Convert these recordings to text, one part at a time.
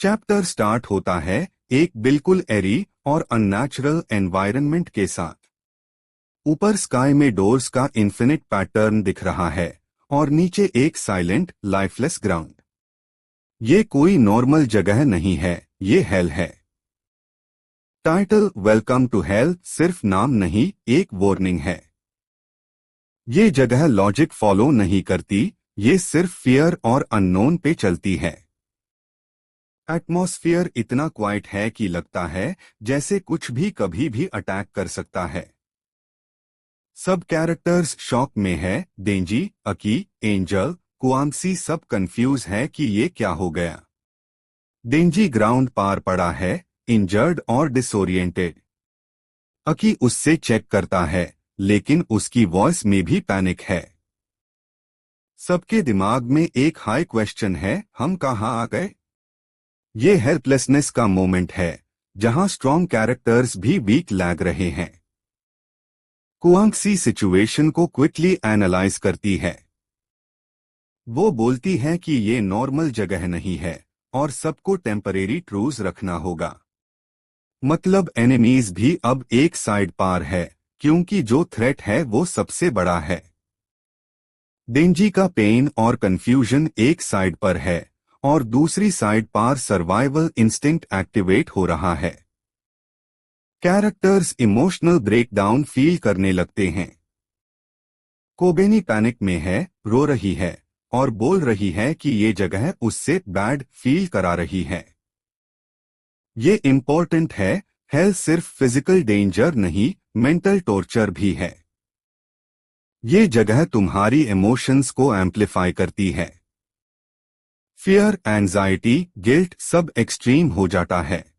Chapter start होता है एक बिल्कुल एरी और अननेचुरल एनवायरनमेंट के साथ। ऊपर स्काई में डोर्स का इन्फिनिट पैटर्न दिख रहा है और नीचे एक साइलेंट लाइफलेस ग्राउंड। ये कोई नॉर्मल जगह नहीं है, ये हेल है। टाइटल वेलकम टू हेल सिर्फ नाम नहीं, एक वार्निंग है। ये जगह लॉजिक फॉलो नहीं करती, ये सिर्फ फियर और अननोन पे चलती है। एटमॉस्फेयर इतना क्वाइट है कि लगता है जैसे कुछ भी कभी भी अटैक कर सकता है। सब कैरेक्टर्स शॉक में है, डेंजी, अकी, एंजल, कुआंगसी सब कंफ्यूज है कि ये क्या हो गया। डेंजी ग्राउंड पार पड़ा है, इंजर्ड और डिसोरिएंटेड। अकी उससे चेक करता है, लेकिन उसकी वॉइस में भी पैनिक है। सबके दिमाग में एक हाई क्वेश्चन है, हम कहाँ आ गए। ये हेल्पलेसनेस का मोमेंट है जहां स्ट्रॉन्ग कैरेक्टर्स भी वीक लैग रहे हैं। कुआंगसी सिचुएशन को क्विकली एनालाइज करती है। वो बोलती है कि ये नॉर्मल जगह नहीं है और सबको टेम्परेरी ट्रूज रखना होगा। मतलब एनिमीज भी अब एक साइड पार है, क्योंकि जो थ्रेट है वो सबसे बड़ा है। डेंजी का पेन और कंफ्यूजन एक साइड पर है और दूसरी साइड पार सर्वाइवल इंस्टिंक्ट एक्टिवेट हो रहा है। कैरेक्टर्स इमोशनल ब्रेकडाउन फील करने लगते हैं। कोबेनी पैनिक में है, रो रही है और बोल रही है कि ये जगह उससे बैड फील करा रही है। ये इम्पोर्टेंट है, हेल्थ सिर्फ फिजिकल डेंजर नहीं, मेंटल टॉर्चर भी है। ये जगह तुम्हारी इमोशंस को एम्प्लीफाई करती है। फियर, एंजाइटी, गिल्ट सब एक्सट्रीम हो जाता है।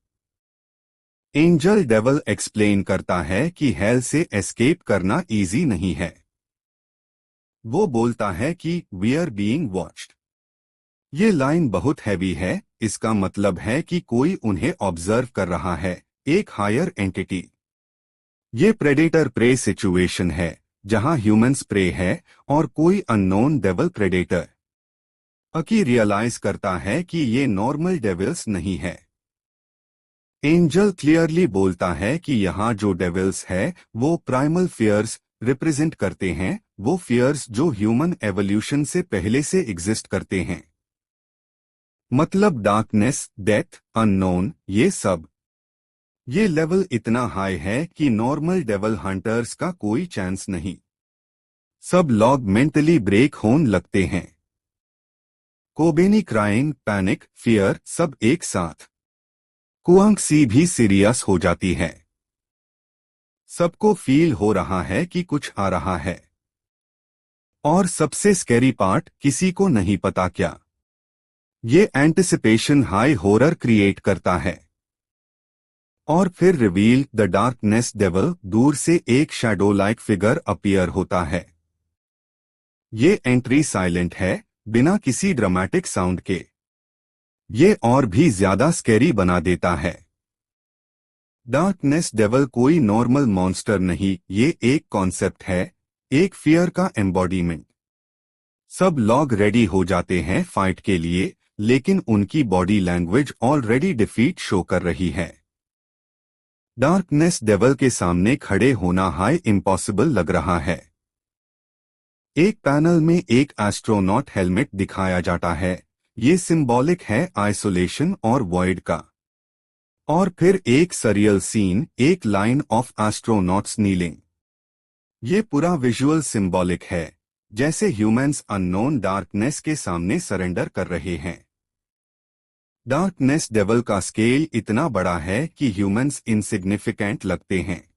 एंजल डेवल एक्सप्लेन करता है कि हेल से एस्केप करना इजी नहीं है। वो बोलता है कि वी आर बीइंग वॉच्ड। ये लाइन बहुत हैवी है, इसका मतलब है कि कोई उन्हें ऑब्जर्व कर रहा है, एक हायर एंटिटी। ये प्रेडेटर प्रे सिचुएशन है जहां ह्यूमंस प्रे है और कोई अननोन डेवल प्रेडेटर। अकी रियलाइज करता है कि ये नॉर्मल डेविल्स नहीं है। एंजल क्लियरली बोलता है कि यहाँ जो डेविल्स है वो प्राइमल फियर्स रिप्रेजेंट करते हैं, वो फियर्स जो ह्यूमन एवोल्यूशन से पहले से एग्जिस्ट करते हैं। मतलब डार्कनेस, डेथ, अननोन, ये सब। ये लेवल इतना हाई है कि नॉर्मल डेवल हंटर्स का कोई चांस नहीं। सब लोग मेंटली ब्रेक होने लगते हैं। कोबेनी क्राइंग, पैनिक, फियर सब एक साथ। कुआंगसी भी सीरियस हो जाती है। सबको फील हो रहा है कि कुछ आ रहा है। और सबसे स्कैरी पार्ट, किसी को नहीं पता क्या। ये एंटिसिपेशन हाई हॉरर क्रिएट करता है। और फिर रिवील, द डार्कनेस डेवल, दूर से एक शैडो लाइक फिगर अपीयर होता है। ये एंट्री साइलेंट है, बिना किसी ड्रामेटिक साउंड के। ये और भी ज्यादा स्कैरी बना देता है। डार्कनेस डेवल कोई नॉर्मल मॉन्स्टर नहीं, ये एक कॉन्सेप्ट है, एक फियर का एम्बॉडीमेंट। सब लोग रेडी हो जाते हैं फाइट के लिए, लेकिन उनकी body language already defeat show कर रही है। डार्कनेस डेवल के सामने खड़े होना हाई इम्पॉसिबल लग रहा है। एक पैनल में एक एस्ट्रोनॉट हेलमेट दिखाया जाता है, ये सिंबॉलिक है आइसोलेशन और वॉइड का। और फिर एक सरियल सीन, एक लाइन ऑफ एस्ट्रोनॉट्स नीलिंग। ये पूरा विजुअल सिंबॉलिक है, जैसे ह्यूमंस अननोन डार्कनेस के सामने सरेंडर कर रहे हैं। डार्कनेस डेवल का स्केल इतना बड़ा है कि ह्यूमंस इनसिग्निफिकेंट लगते हैं।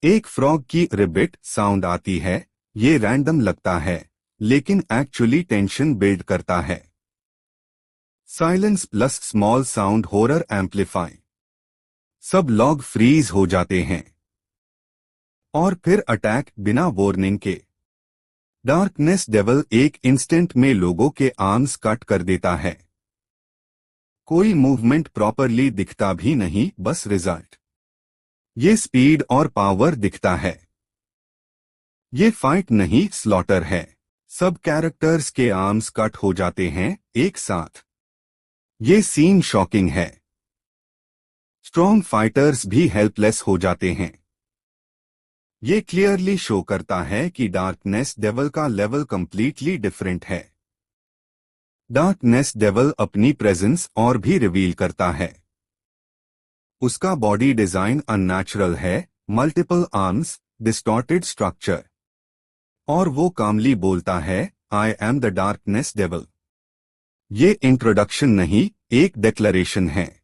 एक फ्रॉग की रिबिट साउंड आती है, ये रैंडम लगता है, लेकिन एक्चुअली टेंशन बिल्ड करता है। Silence plus small sound horror amplify. सब लोग फ्रीज हो जाते हैं। और फिर अटैक बिना वार्निंग के। डार्कनेस डेवल एक इंस्टेंट में लोगों के आर्म्स कट कर देता है। कोई मूवमेंट प्रॉपरली दिखता भी नहीं, बस रिजल्ट। ये स्पीड और पावर दिखता है। ये फाइट नहीं, स्लॉटर है। सब कैरेक्टर्स के आर्म्स कट हो जाते हैं एक साथ। ये सीन शॉकिंग है। स्ट्रॉन्ग फाइटर्स भी हेल्पलेस हो जाते हैं। ये क्लियरली शो करता है कि डार्कनेस डेवल का लेवल कंप्लीटली डिफरेंट है। डार्कनेस डेवल अपनी प्रेजेंस और भी रिवील करता है। उसका बॉडी डिजाइन अननेचुरल है, मल्टीपल आर्म्स, डिस्टॉर्टेड स्ट्रक्चर। और वो कामली बोलता है, I am the darkness devil. ये इंट्रोडक्शन नहीं, एक डिक्लेरेशन है।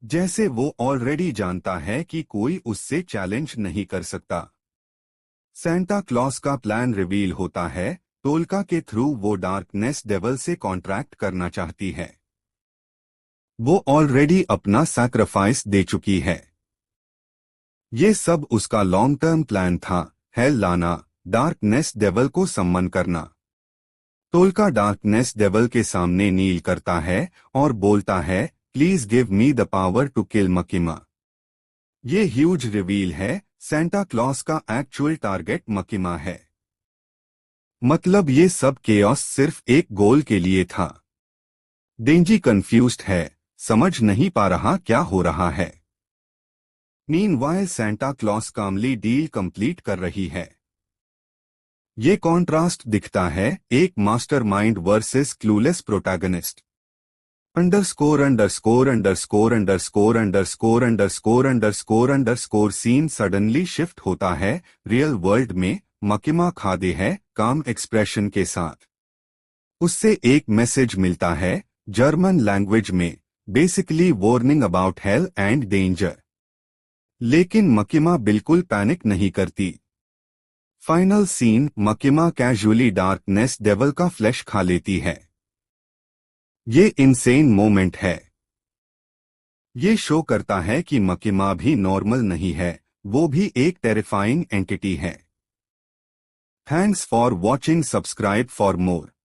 जैसे वो ऑलरेडी जानता है कि कोई उससे चैलेंज नहीं कर सकता। सेंटा क्लॉस का प्लान रिवील होता है, टोल्का के थ्रू वो डार्कनेस डेवल से कॉन्ट्रैक्ट करना चाहती है। वो ऑलरेडी अपना सैक्रिफाइस दे चुकी है। ये सब उसका लॉन्ग टर्म प्लान था, हेल लाना, डार्कनेस डेवल को सम्मन करना। टोल्का डार्कनेस डेवल के सामने नील करता है और बोलता है, please give me the power to kill Makima. ये ह्यूज रिवील है, सेंटा क्लॉस का एक्चुअल टारगेट मकीमा है। मतलब ये सब केओस सिर्फ एक गोल के लिए था। डेंजी कंफ्यूज्ड है, समझ नहीं पा रहा क्या हो रहा है। Meanwhile Santa Claus calmly deal complete कर रही है। ये कॉन्ट्रास्ट दिखता है, एक mastermind versus clueless protagonist. Underscore underscore underscore underscore underscore underscore underscore underscore scene suddenly shift होता है। रियल वर्ल्ड में मकीमा खादे है काम एक्सप्रेशन के साथ। उससे एक मैसेज मिलता है, जर्मन लैंग्वेज में, basically warning about hell and danger. लेकिन मकीमा बिल्कुल पैनिक नहीं करती। Final scene, Makima casually darkness devil का फ्लैश खा लेती है। ये इनसेन मोमेंट है। ये शो करता है कि मकीमा भी नॉर्मल नहीं है, वो भी एक टेरिफाइंग एंटिटी है। Thanks for watching, subscribe for more.